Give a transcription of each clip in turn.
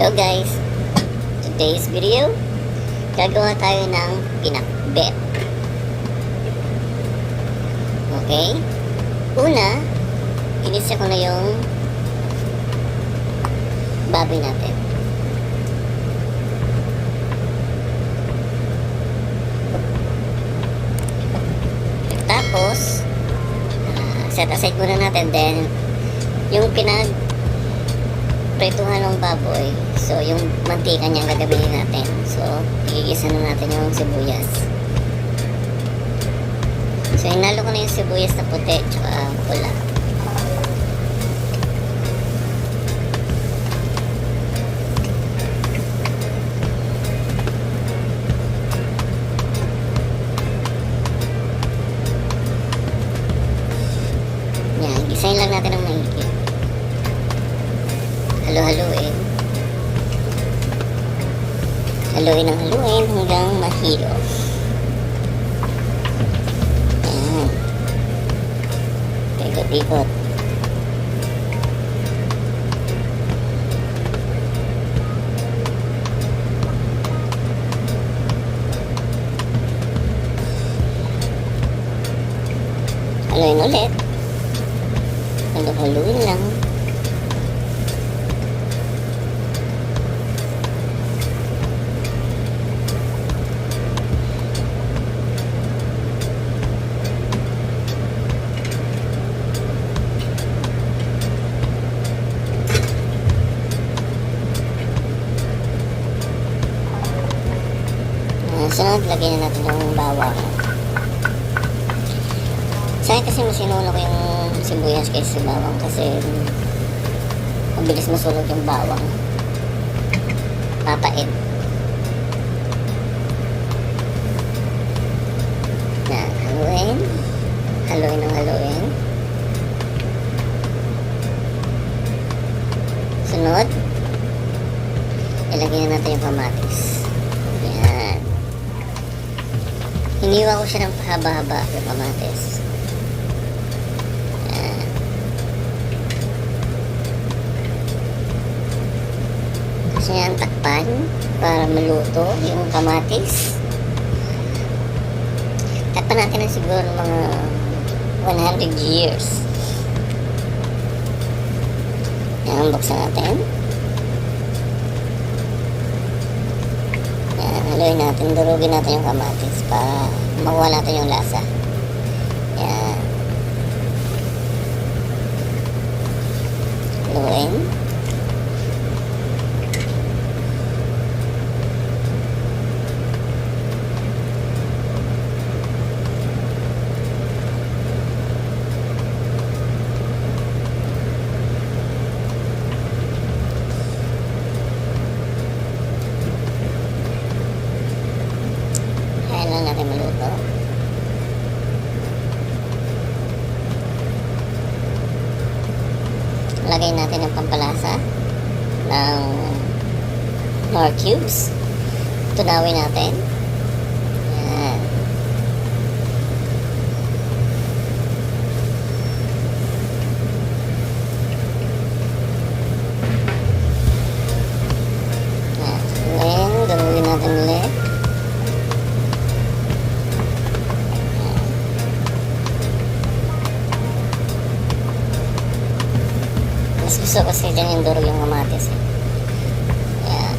Hello guys, today's video gagawa tayo ng pinakbet. Okay, una inisa ko na yung baboy natin. Tapos set aside muna natin. Then yung prituhan ng baboy, so yung mantika niya gagamitin natin. So igigisa na natin yung sibuyas. So inalo ko na yung sibuyas na puti tsaka pula. Yan, gisahin lang natin ng mahigpit. Halo-haluin. Haluin ng haluin hanggang mahilo. Ayan. Ikot-ikot. Haluin ulit. Haluin lang. Sunod, lagyan na natin yung bawang. Sa akin kasi masinulo ko yung sibuyas kaysa bawang kasi mabilis masunog yung bawang. Papait. Yan, haluin. Haluin ng haluin. Sunod, ilagyan na natin yung kamatis. Hiniwa ko siya ng pahaba-haba yung kamatis. Yan. Kasi yan takpan para maluto yung kamatis. Takpan natin na siguro mga 100 years. Yan, buksan natin. Haluin natin, durugin natin yung kamatis para makuha natin yung lasa. Yan. Haluin. Lang natin maluto. Lagay natin ang pampalasa ng nor cubes. Tunawin natin. Yan. Yan. Gawin natin ulit. Gusto kasi dyan yung durog yung kamatis. Ayan.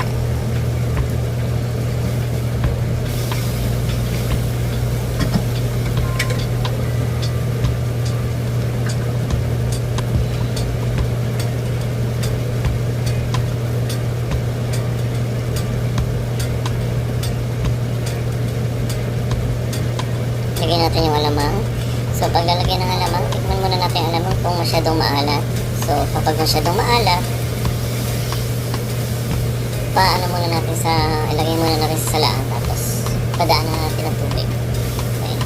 Lagyan natin yung alamang. So paglalagyan ng alamang, tikman muna natin yung alamang kung masyadong maalat. So, kapag masyadong maalat, ilagay muna natin sa salaan, tapos padaanan natin ng tubig. Okay.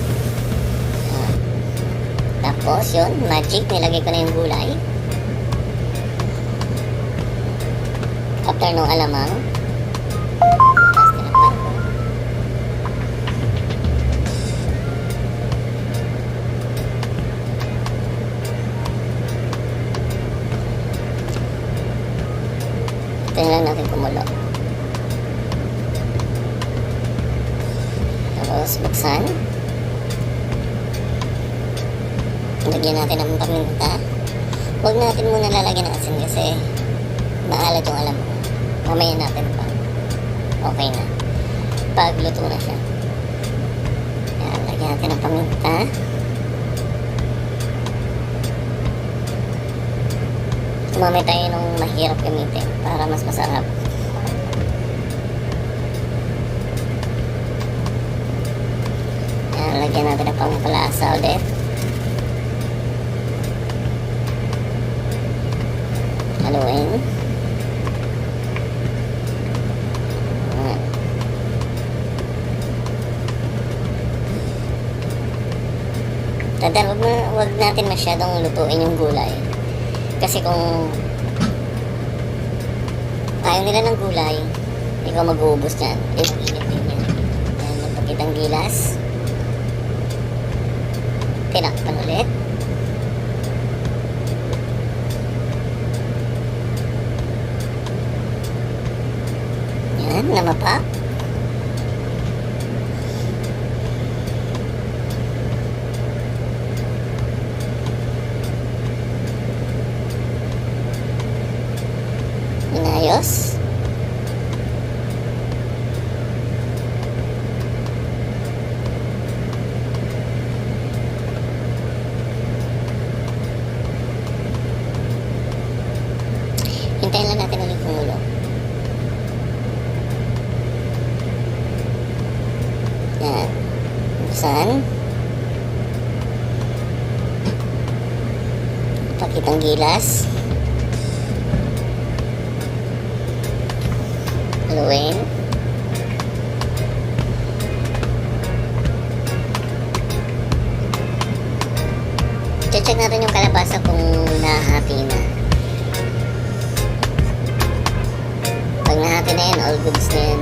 Tapos, yun, magic, nilagay ko na yung gulay. After nung alamang, Hintayin lang natin kumulo. Tapos buksan. Lagyan natin ng paminta. Huwag natin muna lalagyan ng asin kasi maalat yung alam mo. Mamaya natin pa. Okay na. Pag luto na siya. Yan, lagyan natin ng paminta. Sumamay tayo nung mahirap gamitin para mas masarap. Yan, lagyan natin ng pampalasa ulit. Haluin. Tandaan, wag natin masyadong lutuin yung gulay. Kasi kung ayaw nila ng gulay, ikaw mag-uubos yan. Init din yan. Ayan, magpakitang gilas. Tinakpan ulit. Yan, namapak. Inayos. Hintayin lang natin ulit kumulo. Yan. Buksan. Pakitang gilas. Haluin. Check natin yung kalabasa kung nahati na. Pag nahati na yan, all goods na yan.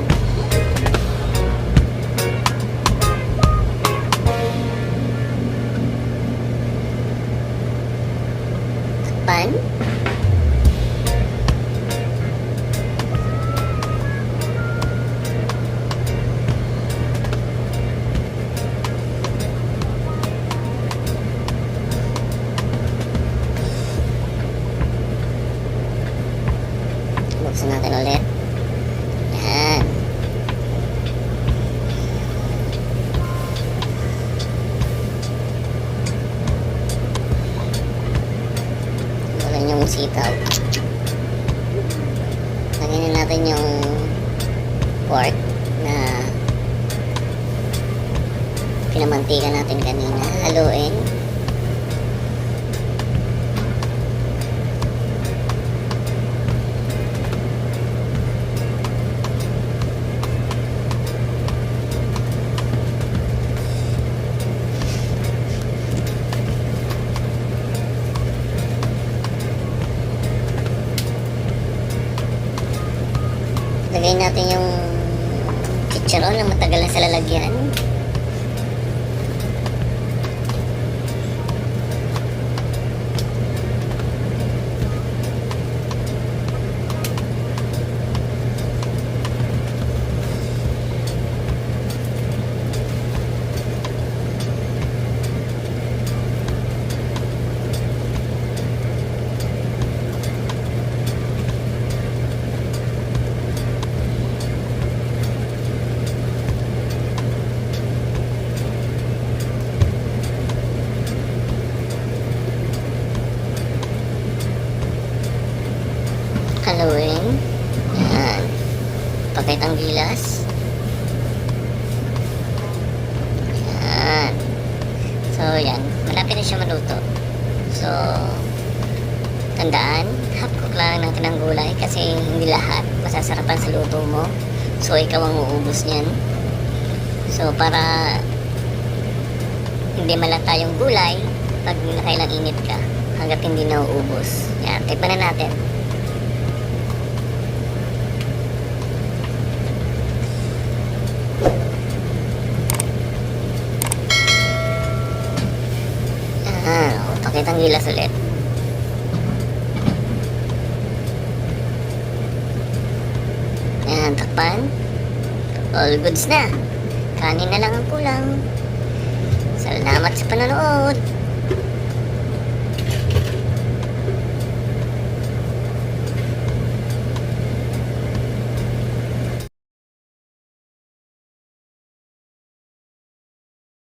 Pan. Buksan natin ulit. Yan. Walan yung sitaw. Lagyan natin yung pork na pinamantika natin kanina. Haluin. Lagay natin yung chicharon na matagal na sa lalagyan. Haluin. Yan. Pakitang gilas. Yan. So, yan. Malapit na siya maluto. So, tandaan, half cook lang natin ang gulay kasi hindi lahat masasarapan sa luto mo. So, ikaw ang uubos niyan. So, para hindi malata yung gulay pag nakailang init ka hanggat hindi na uubos. Yan. Tikman na natin. Pakitang gilas ulit. Ayan, takpan. All goods na. Kanin na lang ang kulang. Salamat sa panonood.